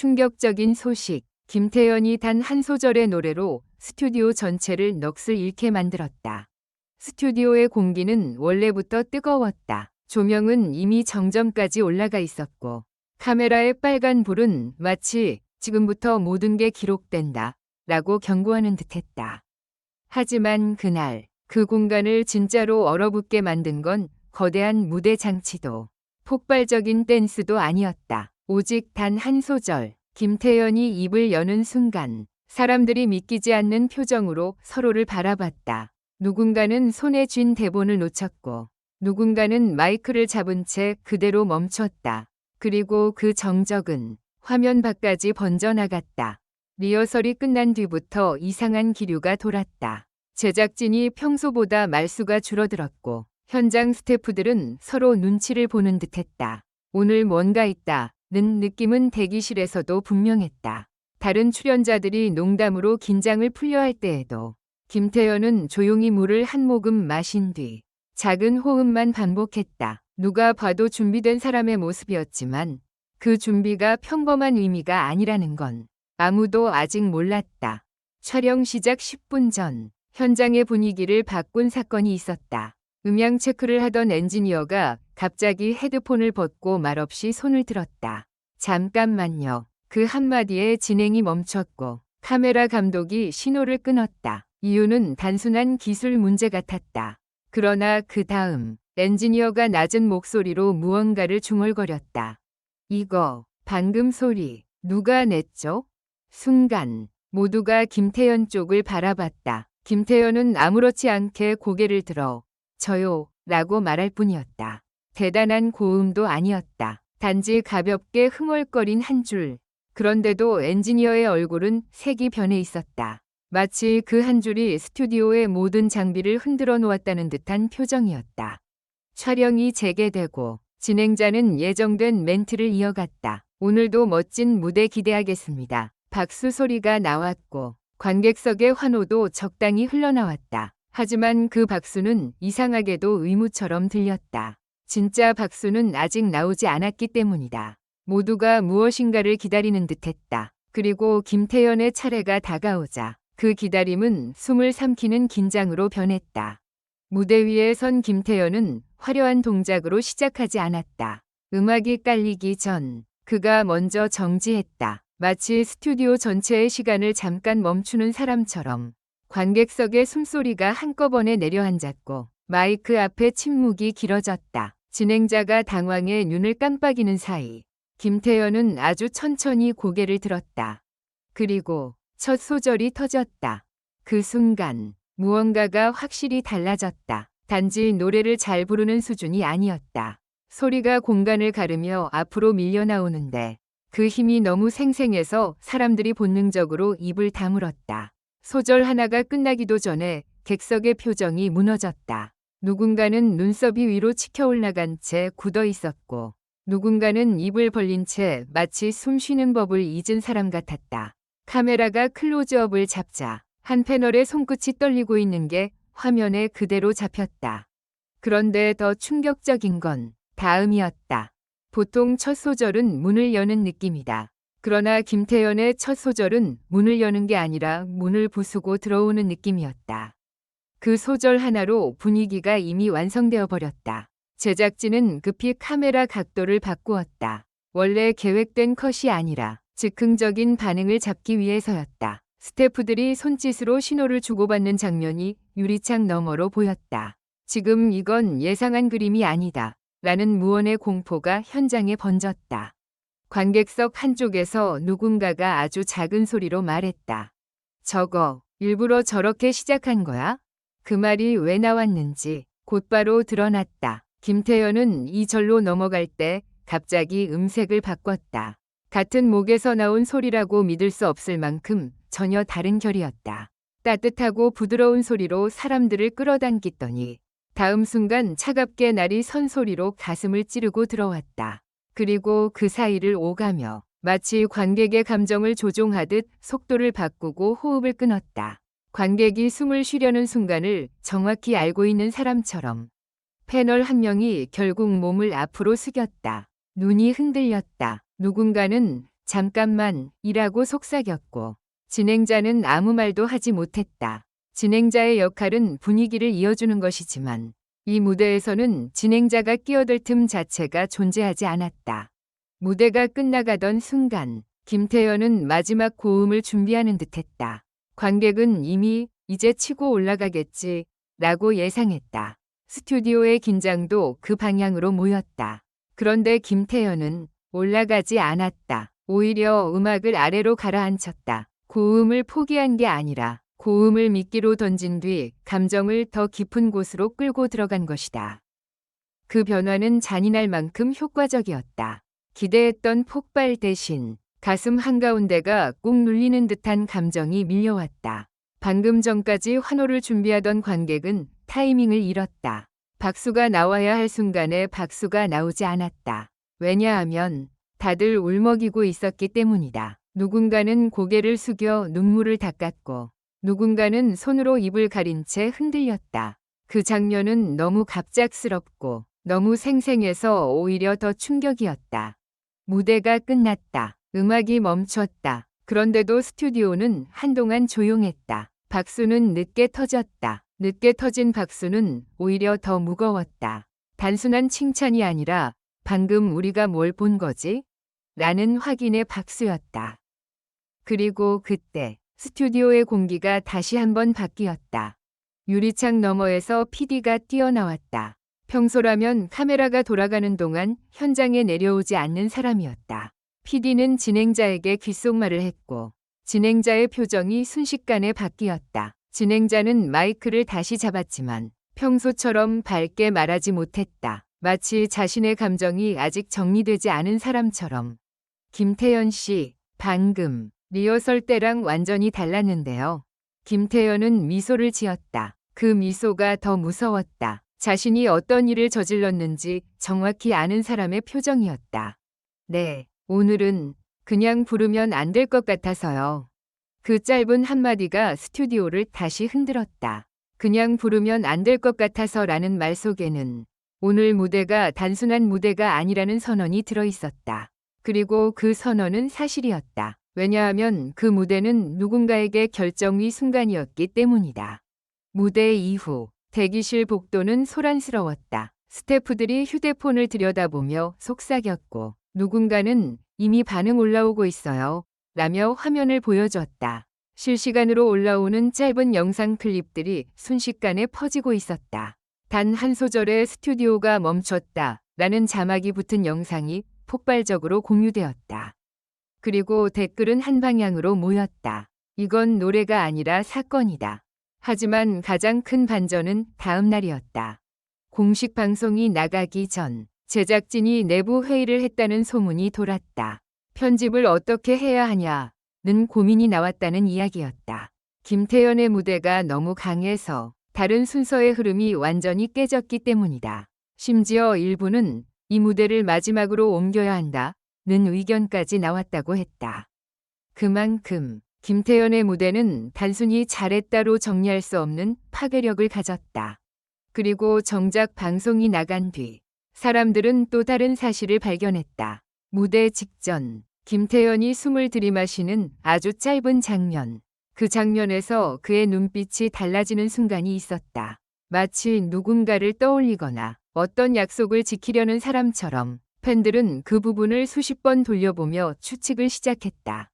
충격적인 소식. 김태연이 단 한 소절의 노래로 스튜디오 전체를 넋을 잃게 만들었다. 스튜디오의 공기는 원래부터 뜨거웠다. 조명은 이미 정점까지 올라가 있었고 카메라의 빨간 불은 마치 지금부터 모든 게 기록된다 라고 경고하는 듯했다. 하지만 그날 그 공간을 진짜로 얼어붙게 만든 건 거대한 무대 장치도 폭발적인 댄스도 아니었다. 오직 단 한 소절. 김태연이 입을 여는 순간 사람들이 믿기지 않는 표정으로 서로를 바라봤다. 누군가는 손에 쥔 대본을 놓쳤고 누군가는 마이크를 잡은 채 그대로 멈췄다. 그리고 그 정적은 화면 밖까지 번져나갔다. 리허설이 끝난 뒤부터 이상한 기류가 돌았다. 제작진이 평소보다 말수가 줄어들었고 현장 스태프들은 서로 눈치를 보는 듯했다. 오늘 뭔가 있다는 느낌은 대기실에서도 분명했다. 다른 출연자들이 농담으로 긴장을 풀려 할 때에도 김태연은 조용히 물을 한 모금 마신 뒤 작은 호흡만 반복했다. 누가 봐도 준비된 사람의 모습이었지만 그 준비가 평범한 의미가 아니라는 건 아무도 아직 몰랐다. 촬영 시작 10분 전 현장의 분위기를 바꾼 사건이 있었다. 음향 체크를 하던 엔지니어가 갑자기 헤드폰을 벗고 말없이 손을 들었다. 잠깐만요. 그 한마디에 진행이 멈췄고 카메라 감독이 신호를 끊었다. 이유는 단순한 기술 문제 같았다. 그러나 그 다음 엔지니어가 낮은 목소리로 무언가를 중얼거렸다. 이거 방금 소리 누가 냈죠? 순간 모두가 김태연 쪽을 바라봤다. 김태연은 아무렇지 않게 고개를 들어 저요 라고 말할 뿐이었다. 대단한 고음도 아니었다. 단지 가볍게 흥얼거린 한 줄. 그런데도 엔지니어의 얼굴은 색이 변해 있었다. 마치 그 한 줄이 스튜디오의 모든 장비를 흔들어 놓았다는 듯한 표정이었다. 촬영이 재개되고 진행자는 예정된 멘트를 이어갔다. 오늘도 멋진 무대 기대하겠습니다. 박수 소리가 나왔고 관객석의 환호도 적당히 흘러나왔다. 하지만 그 박수는 이상하게도 의무처럼 들렸다. 진짜 박수는 아직 나오지 않았기 때문이다. 모두가 무엇인가를 기다리는 듯했다. 그리고 김태연의 차례가 다가오자 그 기다림은 숨을 삼키는 긴장으로 변했다. 무대 위에 선 김태연은 화려한 동작으로 시작하지 않았다. 음악이 깔리기 전 그가 먼저 정지했다. 마치 스튜디오 전체의 시간을 잠깐 멈추는 사람처럼 관객석의 숨소리가 한꺼번에 내려앉았고 마이크 앞에 침묵이 길어졌다. 진행자가 당황해 눈을 깜빡이는 사이 김태연은 아주 천천히 고개를 들었다. 그리고 첫 소절이 터졌다. 그 순간 무언가가 확실히 달라졌다. 단지 노래를 잘 부르는 수준이 아니었다. 소리가 공간을 가르며 앞으로 밀려나오는데 그 힘이 너무 생생해서 사람들이 본능적으로 입을 다물었다. 소절 하나가 끝나기도 전에 객석의 표정이 무너졌다. 누군가는 눈썹이 위로 치켜 올라간 채 굳어 있었고 누군가는 입을 벌린 채 마치 숨 쉬는 법을 잊은 사람 같았다. 카메라가 클로즈업을 잡자 한 패널의 손끝이 떨리고 있는 게 화면에 그대로 잡혔다. 그런데 더 충격적인 건 다음이었다. 보통 첫 소절은 문을 여는 느낌이다. 그러나 김태연의 첫 소절은 문을 여는 게 아니라 문을 부수고 들어오는 느낌이었다. 그 소절 하나로 분위기가 이미 완성되어 버렸다. 제작진은 급히 카메라 각도를 바꾸었다. 원래 계획된 컷이 아니라 즉흥적인 반응을 잡기 위해서였다. 스태프들이 손짓으로 신호를 주고받는 장면이 유리창 너머로 보였다. 지금 이건 예상한 그림이 아니다. 라는 무언의 공포가 현장에 번졌다. 관객석 한쪽에서 누군가가 아주 작은 소리로 말했다. 저거 일부러 저렇게 시작한 거야? 그 말이 왜 나왔는지 곧바로 드러났다. 김태연은 이 절로 넘어갈 때 갑자기 음색을 바꿨다. 같은 목에서 나온 소리라고 믿을 수 없을 만큼 전혀 다른 결이었다. 따뜻하고 부드러운 소리로 사람들을 끌어당기더니 다음 순간 차갑게 날이 선 소리로 가슴을 찌르고 들어왔다. 그리고 그 사이를 오가며 마치 관객의 감정을 조종하듯 속도를 바꾸고 호흡을 끊었다. 관객이 숨을 쉬려는 순간을 정확히 알고 있는 사람처럼 패널 한 명이 결국 몸을 앞으로 숙였다. 눈이 흔들렸다. 누군가는 잠깐만 이라고 속삭였고 진행자는 아무 말도 하지 못했다. 진행자의 역할은 분위기를 이어주는 것이지만 이 무대에서는 진행자가 끼어들 틈 자체가 존재하지 않았다. 무대가 끝나가던 순간 김태현은 마지막 고음을 준비하는 듯했다. 관객은 이미 이제 치고 올라가겠지 라고 예상했다. 스튜디오의 긴장도 그 방향으로 모였다. 그런데 김태현은 올라가지 않았다. 오히려 음악을 아래로 가라앉혔다. 고음을 포기한 게 아니라 고음을 미끼로 던진 뒤 감정을 더 깊은 곳으로 끌고 들어간 것이다. 그 변화는 잔인할 만큼 효과적이었다. 기대했던 폭발 대신 가슴 한가운데가 꾹 눌리는 듯한 감정이 밀려왔다. 방금 전까지 환호를 준비하던 관객은 타이밍을 잃었다. 박수가 나와야 할 순간에 박수가 나오지 않았다. 왜냐하면 다들 울먹이고 있었기 때문이다. 누군가는 고개를 숙여 눈물을 닦았고 누군가는 손으로 입을 가린 채 흔들렸다. 그 장면은 너무 갑작스럽고 너무 생생해서 오히려 더 충격이었다. 무대가 끝났다. 음악이 멈췄다. 그런데도 스튜디오는 한동안 조용했다. 박수는 늦게 터졌다. 늦게 터진 박수는 오히려 더 무거웠다. 단순한 칭찬이 아니라 방금 우리가 뭘 본 거지? 라는 확인의 박수였다. 그리고 그때 스튜디오의 공기가 다시 한번 바뀌었다. 유리창 너머에서 PD가 뛰어나왔다. 평소라면 카메라가 돌아가는 동안 현장에 내려오지 않는 사람이었다. PD는 진행자에게 귓속말을 했고 진행자의 표정이 순식간에 바뀌었다. 진행자는 마이크를 다시 잡았지만 평소처럼 밝게 말하지 못했다. 마치 자신의 감정이 아직 정리되지 않은 사람처럼. 김태현 씨, 방금 리허설 때랑 완전히 달랐는데요. 김태현은 미소를 지었다. 그 미소가 더 무서웠다. 자신이 어떤 일을 저질렀는지 정확히 아는 사람의 표정이었다. 네, 오늘은 그냥 부르면 안 될 것 같아서요. 그 짧은 한마디가 스튜디오를 다시 흔들었다. 그냥 부르면 안 될 것 같아서라는 말 속에는 오늘 무대가 단순한 무대가 아니라는 선언이 들어있었다. 그리고 그 선언은 사실이었다. 왜냐하면 그 무대는 누군가에게 결정의 순간이었기 때문이다. 무대 이후 대기실 복도는 소란스러웠다. 스태프들이 휴대폰을 들여다보며 속삭였고 누군가는 이미 반응 올라오고 있어요. 라며 화면을 보여줬다. 실시간으로 올라오는 짧은 영상 클립들이 순식간에 퍼지고 있었다. 단 한 소절에 스튜디오가 멈췄다. 라는 자막이 붙은 영상이 폭발적으로 공유되었다. 그리고 댓글은 한 방향으로 모였다. 이건 노래가 아니라 사건이다. 하지만 가장 큰 반전은 다음 날이었다. 공식 방송이 나가기 전 제작진이 내부 회의를 했다는 소문이 돌았다. 편집을 어떻게 해야 하냐는 고민이 나왔다는 이야기였다. 김태현의 무대가 너무 강해서 다른 순서의 흐름이 완전히 깨졌기 때문이다. 심지어 일부는 이 무대를 마지막으로 옮겨야 한다는 의견까지 나왔다고 했다. 그만큼 김태현의 무대는 단순히 잘했다로 정리할 수 없는 파괴력을 가졌다. 그리고 정작 방송이 나간 뒤 사람들은 또 다른 사실을 발견했다. 무대 직전 김태현이 숨을 들이마시는 아주 짧은 장면. 그 장면에서 그의 눈빛이 달라지는 순간이 있었다. 마치 누군가를 떠올리거나 어떤 약속을 지키려는 사람처럼 팬들은 그 부분을 수십 번 돌려보며 추측을 시작했다.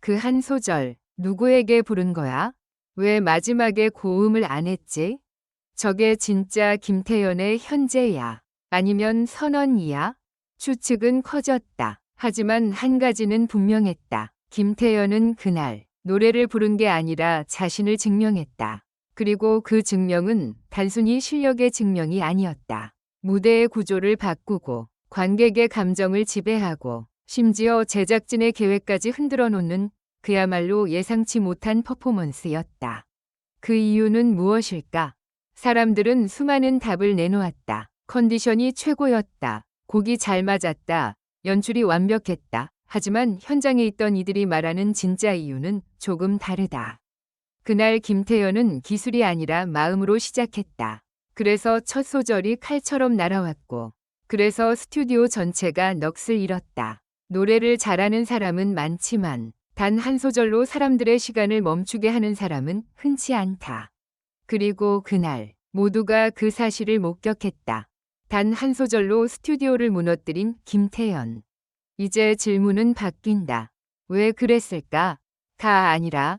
그 한 소절, 누구에게 부른 거야? 왜 마지막에 고음을 안 했지? 저게 진짜 김태현의 현재야? 아니면 선언이야? 추측은 커졌다. 하지만 한 가지는 분명했다. 김태현은 그날 노래를 부른 게 아니라 자신을 증명했다. 그리고 그 증명은 단순히 실력의 증명이 아니었다. 무대의 구조를 바꾸고 관객의 감정을 지배하고 심지어 제작진의 계획까지 흔들어 놓는 그야말로 예상치 못한 퍼포먼스였다. 그 이유는 무엇일까? 사람들은 수많은 답을 내놓았다. 컨디션이 최고였다. 곡이 잘 맞았다. 연출이 완벽했다. 하지만 현장에 있던 이들이 말하는 진짜 이유는 조금 다르다. 그날 김태현은 기술이 아니라 마음으로 시작했다. 그래서 첫 소절이 칼처럼 날아왔고, 그래서 스튜디오 전체가 넋을 잃었다. 노래를 잘하는 사람은 많지만 단 한 소절로 사람들의 시간을 멈추게 하는 사람은 흔치 않다. 그리고 그날 모두가 그 사실을 목격했다. 단 한 소절로 스튜디오를 무너뜨린 김태연. 이제 질문은 바뀐다. 왜 그랬을까? 가 아니라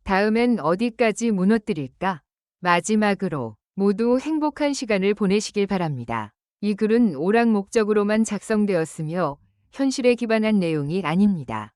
다음엔 어디까지 무너뜨릴까? 마지막으로 모두 행복한 시간을 보내시길 바랍니다. 이 글은 오락 목적으로만 작성되었으며 현실에 기반한 내용이 아닙니다.